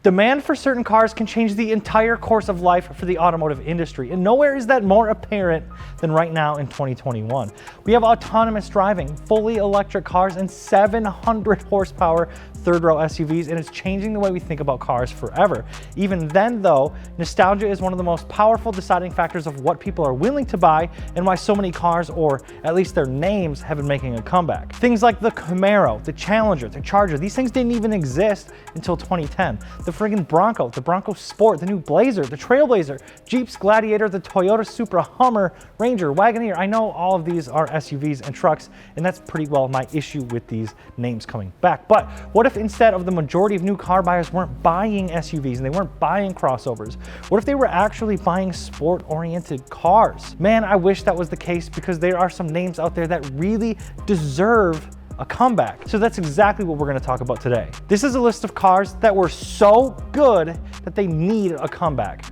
Demand for certain cars can change the entire course of life for the automotive industry, and nowhere is that more apparent than right now in 2021. We have autonomous driving, fully electric cars, and 700 horsepower third-row SUVs, and it's changing the way we think about cars forever. Even then, though, nostalgia is one of the most powerful deciding factors of what people are willing to buy and why so many cars, or at least their names, have been making a comeback. Things like the Camaro, the Challenger, the Charger, these things didn't even exist until 2010. The friggin' Bronco, the Bronco Sport, the new Blazer, the Trailblazer, Jeep's Gladiator, the Toyota Supra, Hummer, Ranger, Wagoneer. I know all of these are SUVs and trucks, and that's pretty well my issue with these names coming back. But what if instead of the majority of new car buyers weren't buying SUVs and they weren't buying crossovers? What if they were actually buying sport-oriented cars? Man, I wish that was the case, because there are some names out there that really deserve a comeback. So that's exactly what we're going to talk about today. This is a list of cars that were so good that they need a comeback.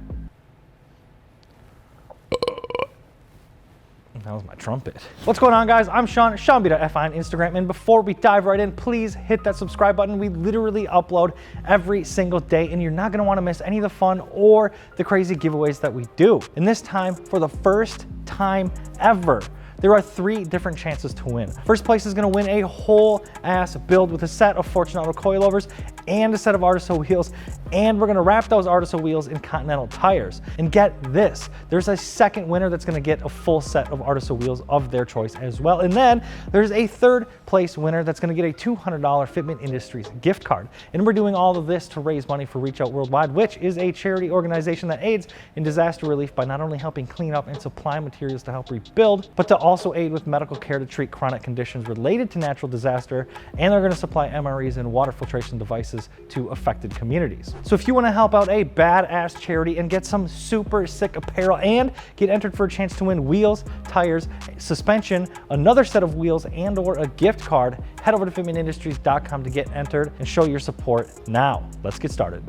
That was my trumpet. What's going on, guys? I'm Sean, SeanB.fi on Instagram, and before we dive right in, please hit that subscribe button. We literally upload every single day, and you're not gonna wanna miss any of the fun or the crazy giveaways that we do. And this time, for the first time ever, there are 3 different chances to win. First place is gonna win a whole ass build with a set of Fortunato coilovers and a set of Artiso wheels, and we're gonna wrap those Artiso wheels in Continental tires. And get this, there's a second winner that's gonna get a full set of Artiso wheels of their choice as well. And then there's a third place winner that's gonna get a $200 Fitment Industries gift card. And we're doing all of this to raise money for Reach Out Worldwide, which is a charity organization that aids in disaster relief by not only helping clean up and supply materials to help rebuild, but to also aid with medical care to treat chronic conditions related to natural disaster. And they're gonna supply MREs and water filtration devices to affected communities. So if you want to help out a badass charity and get some super sick apparel and get entered for a chance to win wheels, tires, suspension, another set of wheels, and or a gift card, head over to fitmentindustries.com to get entered and show your support now. Let's get started.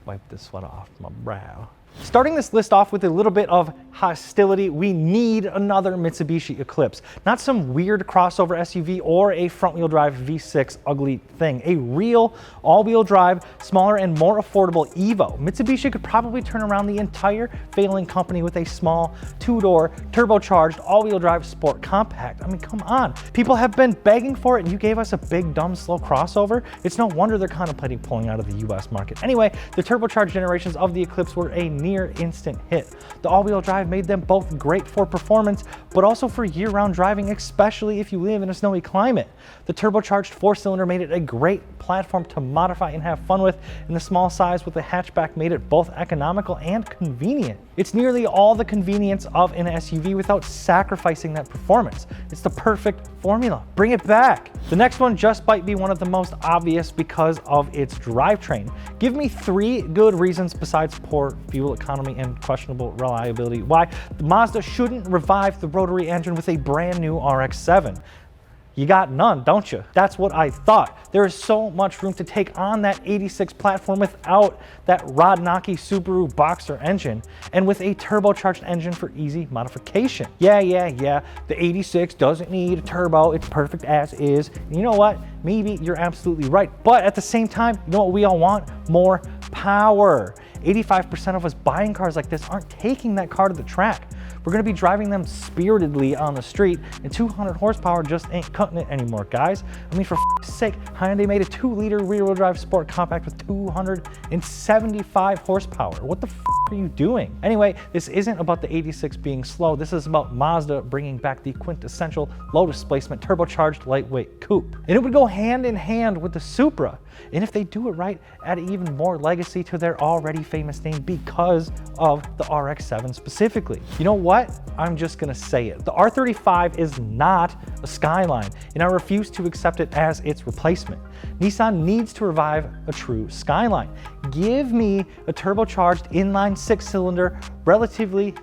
Wipe this sweat off my brow. Starting this list off with a little bit of hostility, we need another Mitsubishi Eclipse. Not some weird crossover SUV or a front-wheel drive V6 ugly thing. A real all-wheel drive, smaller and more affordable Evo. Mitsubishi could probably turn around the entire failing company with a small 2-door, turbocharged, all-wheel drive sport compact. I mean, come on. People have been begging for it, and you gave us a big, dumb, slow crossover? It's no wonder they're contemplating pulling out of the US market. Anyway, the turbocharged generations of the Eclipse were a near instant hit. The all-wheel drive made them both great for performance, but also for year-round driving, especially if you live in a snowy climate. The turbocharged 4-cylinder made it a great platform to modify and have fun with, and the small size with the hatchback made it both economical and convenient. It's nearly all the convenience of an SUV without sacrificing that performance. It's the perfect formula. Bring it back. The next one just might be one of the most obvious because of its drivetrain. Give me 3 good reasons besides poor fuel economy and questionable reliability why the Mazda shouldn't revive the rotary engine with a brand new RX-7. You got none, don't you? That's what I thought. There is so much room to take on that 86 platform without that Rodnaki Subaru Boxer engine, and with a turbocharged engine for easy modification. Yeah, the 86 doesn't need a turbo, it's perfect as is. And you know what? Maybe you're absolutely right, but at the same time, you know what we all want? More power. 85% of us buying cars like this aren't taking that car to the track. We're gonna be driving them spiritedly on the street, and 200 horsepower just ain't cutting it anymore, guys. I mean, for f***'s sake, Hyundai made a 2-liter rear-wheel drive sport compact with 275 horsepower. What the f*** are you doing? Anyway, this isn't about the 86 being slow. This is about Mazda bringing back the quintessential low displacement turbocharged lightweight coupe. And it would go hand in hand with the Supra. And if they do it right, add even more legacy to their already famous name because of the RX-7 specifically. You know what? I'm just gonna say it. The R35 is not a Skyline, and I refuse to accept it as its replacement. Nissan needs to revive a true Skyline. Give me a turbocharged inline 6-cylinder, relatively,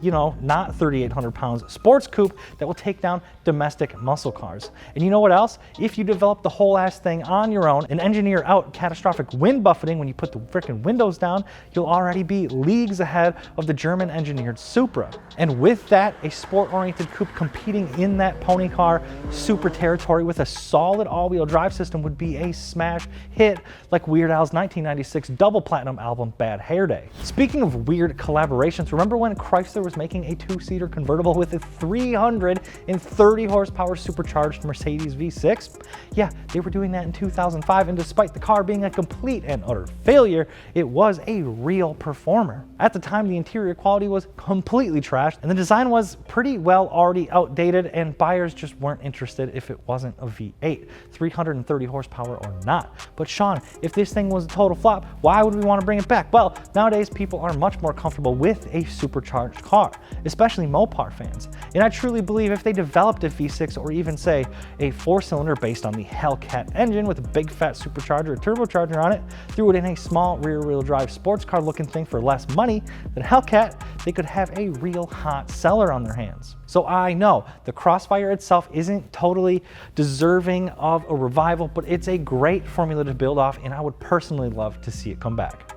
not 3,800 pounds sports coupe that will take down domestic muscle cars. And you know what else? If you develop the whole ass thing on your own and engineer out catastrophic wind buffeting when you put the freaking windows down, you'll already be leagues ahead of the German engineered Supra. And with that, a sport-oriented coupe competing in that pony car super territory with a solid all-wheel drive system would be a smash hit like Weird Al's 1996 double platinum album Bad Hair Day. Speaking of weird collaborations, remember when Chrysler was making a 2-seater convertible with a 330 horsepower supercharged Mercedes V6? Yeah, they were doing that in 2005, and despite the car being a complete and utter failure, it was a real performer. At the time, the interior quality was completely trashed, and the design was pretty well already outdated, and buyers just weren't interested if it wasn't a V8, 330 horsepower or not. But Sean, if this thing was a total flop, why would we want to bring it back? Well, nowadays people are much more comfortable with a supercharged car, especially Mopar fans. And I truly believe if they developed a V6 or even say a 4-cylinder based on the Hellcat engine with a big fat supercharger or turbocharger on it, threw it in a small rear-wheel drive sports car looking thing for less money than Hellcat, they could have a real hot seller on their hands. So I know the Crossfire itself isn't totally deserving of a revival, but it's a great formula to build off, and I would personally love to see it come back.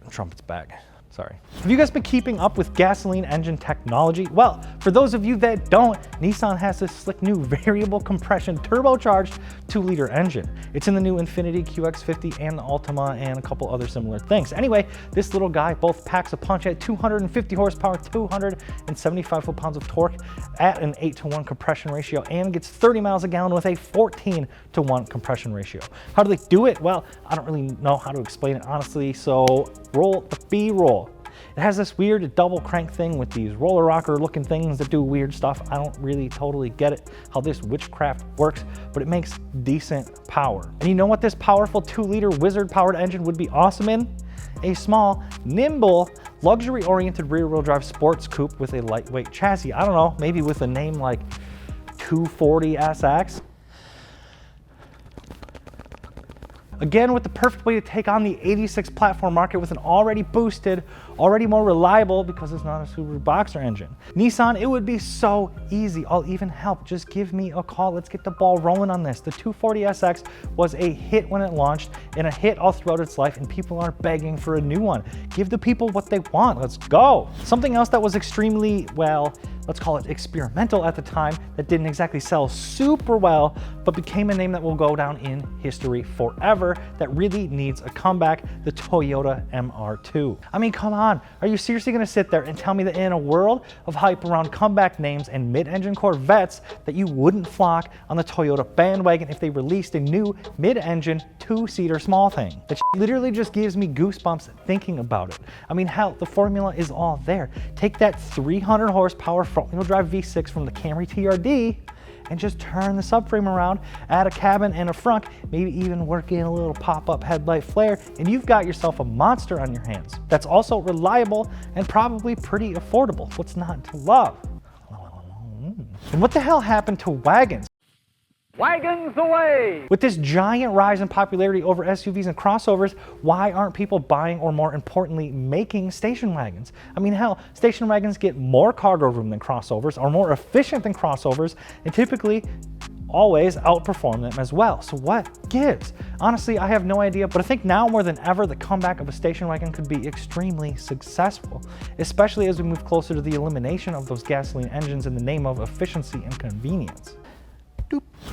Trumpet's back. Sorry. Have you guys been keeping up with gasoline engine technology? Well, for those of you that don't, Nissan has this slick new variable compression turbocharged 2-liter engine. It's in the new Infiniti QX50 and the Altima and a couple other similar things. Anyway, this little guy both packs a punch at 250 horsepower, 275 foot-pounds of torque at an 8-to-1 compression ratio, and gets 30 miles a gallon with a 14-to-1 compression ratio. How do they do it? Well, I don't really know how to explain it honestly, so roll the B-roll. It has this weird double crank thing with these roller rocker looking things that do weird stuff. I don't really totally get it, how this witchcraft works, but it makes decent power. And you know what this powerful 2-liter wizard powered engine would be awesome in? A small, nimble, luxury-oriented rear-wheel drive sports coupe with a lightweight chassis. I don't know, maybe with a name like 240SX. Again, with the perfect way to take on the 86 platform market with an already boosted, already more reliable, because it's not a Subaru Boxer engine. Nissan, it would be so easy. I'll even help. Just give me a call. Let's get the ball rolling on this. The 240SX was a hit when it launched and a hit all throughout its life, and people are begging for a new one. Give the people what they want. Let's go. Something else that was extremely, well, let's call it experimental at the time, that didn't exactly sell super well, but became a name that will go down in history forever, that really needs a comeback, the Toyota MR2. I mean, come on, are you seriously gonna sit there and tell me that in a world of hype around comeback names and mid-engine Corvettes that you wouldn't flock on the Toyota bandwagon if they released a new mid-engine 2-seater small thing? That literally just gives me goosebumps thinking about it. I mean, hell, the formula is all there. Take that 300 horsepower front-wheel drive V6 from the Camry TRD and just turn the subframe around, add a cabin and a front, maybe even work in a little pop-up headlight flare, and you've got yourself a monster on your hands that's also reliable and probably pretty affordable. What's not to love? And what the hell happened to Wagons? Wagons away! With this giant rise in popularity over SUVs and crossovers, why aren't people buying, or more importantly, making station wagons? I mean, hell, station wagons get more cargo room than crossovers, are more efficient than crossovers, and typically always outperform them as well. So what gives? Honestly, I have no idea, but I think now more than ever, the comeback of a station wagon could be extremely successful, especially as we move closer to the elimination of those gasoline engines in the name of efficiency and convenience.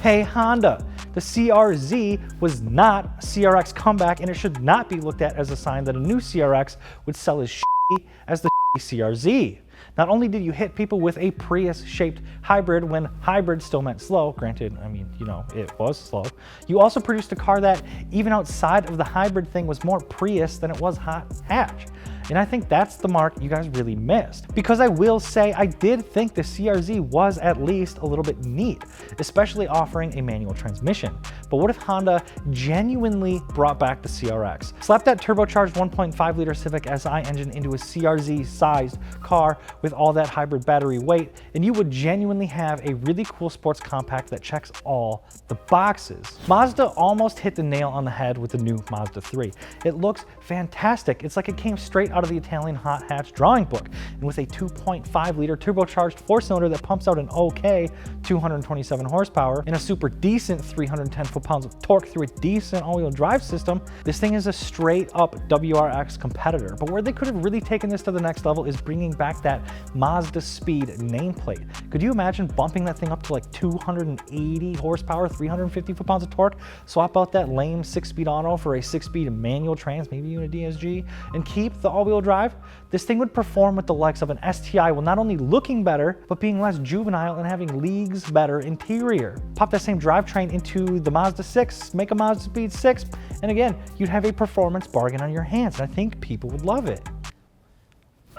Hey Honda, the CRZ was not a CRX comeback, and it should not be looked at as a sign that a new CRX would sell as shitty as the CRZ. Not only did you hit people with a Prius-shaped hybrid when hybrid still meant slow, granted, I mean, it was slow, you also produced a car that, even outside of the hybrid thing, was more Prius than it was hot hatch. And I think that's the mark you guys really missed. Because I will say, I did think the CRZ was at least a little bit neat, especially offering a manual transmission. But what if Honda genuinely brought back the CRX? Slap that turbocharged 1.5 liter Civic Si engine into a CRZ-sized car with all that hybrid battery weight, and you would genuinely have a really cool sports compact that checks all the boxes. Mazda almost hit the nail on the head with the new Mazda 3. It looks fantastic. It's like it came straight out of the Italian hot hatch drawing book, and with a 2.5 liter turbocharged four-cylinder that pumps out an okay 227 horsepower and a super decent 310 foot-pounds of torque through a decent all-wheel drive system, this thing is a straight-up WRX competitor. But where they could have really taken this to the next level is bringing back that Mazda Speed nameplate. Could you imagine bumping that thing up to like 280 horsepower, 350 foot-pounds of torque, swap out that lame 6-speed auto for a 6-speed manual trans, maybe even a DSG, and keep the all-wheel drive? This thing would perform with the likes of an STI while not only looking better, but being less juvenile and having leagues better interior. Pop that same drivetrain into the Mazda 6, make a Mazda Speed 6, and again, you'd have a performance bargain on your hands, and I think people would love it.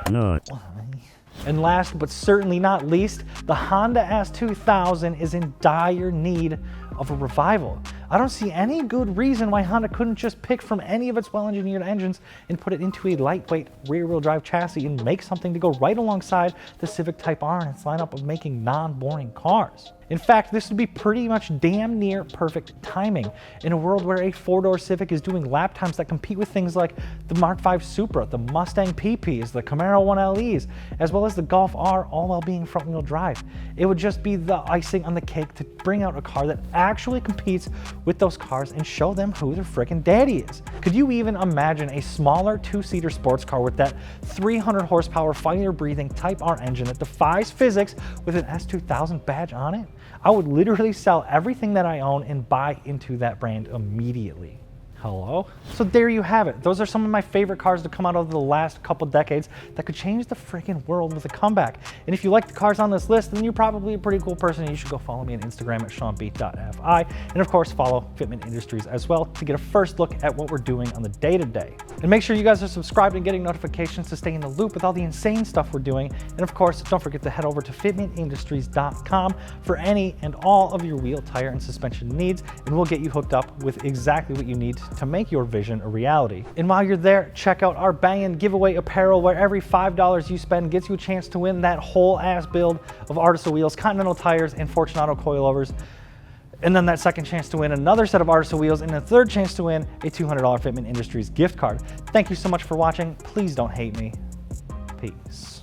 No. And last but certainly not least, the Honda S2000 is in dire need of a revival. I don't see any good reason why Honda couldn't just pick from any of its well-engineered engines and put it into a lightweight rear-wheel drive chassis and make something to go right alongside the Civic Type R in its lineup of making non-boring cars. In fact, this would be pretty much damn near perfect timing in a world where a four-door Civic is doing lap times that compete with things like the Mark V Supra, the Mustang PPs, the Camaro 1LEs, as well as the Golf R, all while being front-wheel drive. It would just be the icing on the cake to bring out a car that actually competes with those cars and show them who their frickin' daddy is. Could you even imagine a smaller two-seater sports car with that 300 horsepower fire-breathing Type R engine that defies physics with an S2000 badge on it? I would literally sell everything that I own and buy into that brand immediately. Hello? So there you have it. Those are some of my favorite cars to come out of the last couple decades that could change the freaking world with a comeback. And if you like the cars on this list, then you're probably a pretty cool person and you should go follow me on Instagram at seanb.fi. And of course, follow Fitment Industries as well to get a first look at what we're doing on the day-to-day. And make sure you guys are subscribed and getting notifications to stay in the loop with all the insane stuff we're doing. And of course, don't forget to head over to fitmentindustries.com for any and all of your wheel, tire, and suspension needs, and we'll get you hooked up with exactly what you need to make your vision a reality. And while you're there, check out our bangin' giveaway apparel where every $5 you spend gets you a chance to win that whole ass build of Artisa wheels, Continental tires, and Fortunato coilovers. And then that second chance to win another set of Artisa wheels, and a third chance to win a $200 Fitment Industries gift card. Thank you so much for watching. Please don't hate me. Peace.